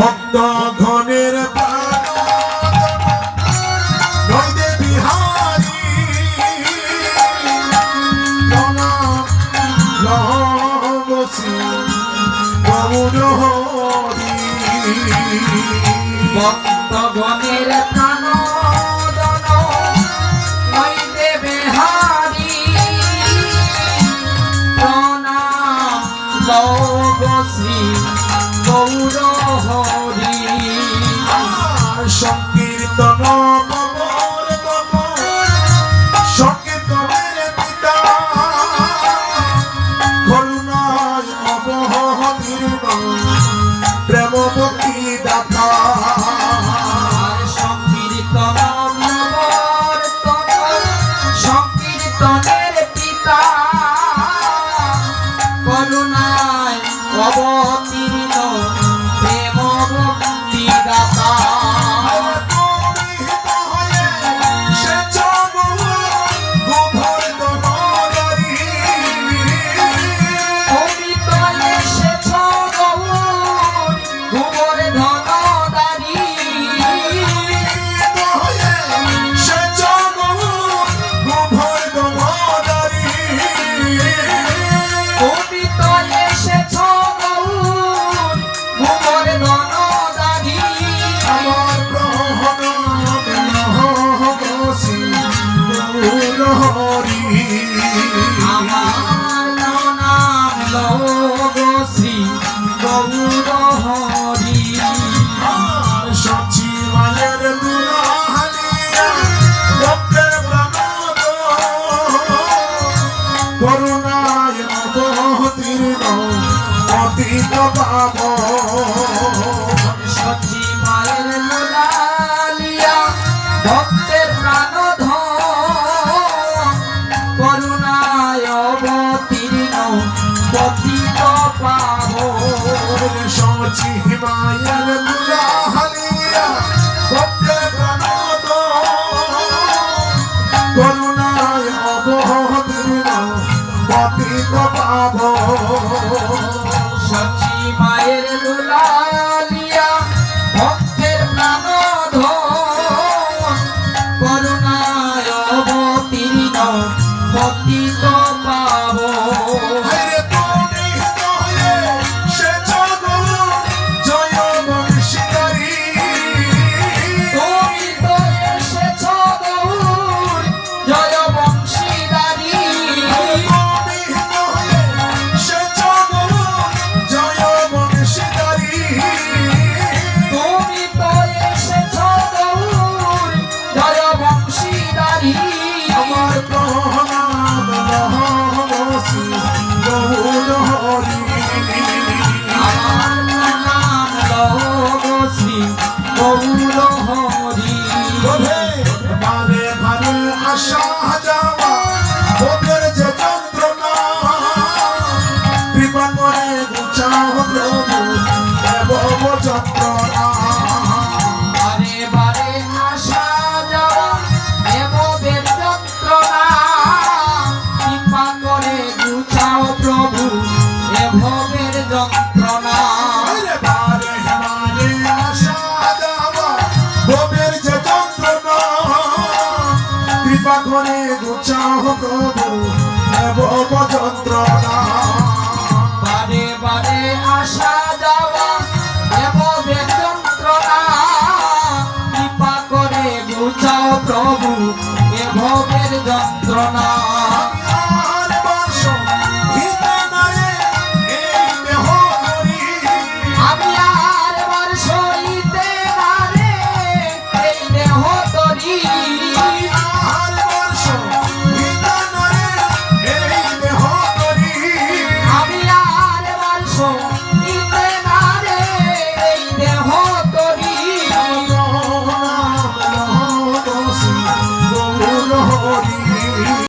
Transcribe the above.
ভক্ত ঘনের নইদে বিহারী লবসী গৌর হরি ভক্ত গণের প্রাণ নইদে বিহারী প্রণাম লবসী গৌর হরি সংকীর্তন সংকীর্তনের পিতা করুণায় অবতীর্ণ প্রেম ভক্তি দাতা সংকীর্তনের পিতা করুণায় অবতীর্ণ প্রেম ভক্তি দাতা করুণায় অবতীর্ণ পতিত পাবন সচি মায়ের লালিয়া ভক্তের প্রাণধন করুণায় অবতীর্ণ পতিত পাবন সচি মায়ের লালিয়া ভক্তের প্রাণধন করুণায় অবতীর্ণ পতিত পাবন সচি মায়ের দুলালিয়া ভক্তের প্রাণধন করুণায় অবতীর্ণ পতিত পাবন করে গুছাও প্রভু ভব যন্ত্রণা বারে বারে আসা যাওয়া ভব যন্ত্রণা কৃপা করে গুছাও প্রভু ভবের যন্ত্রণা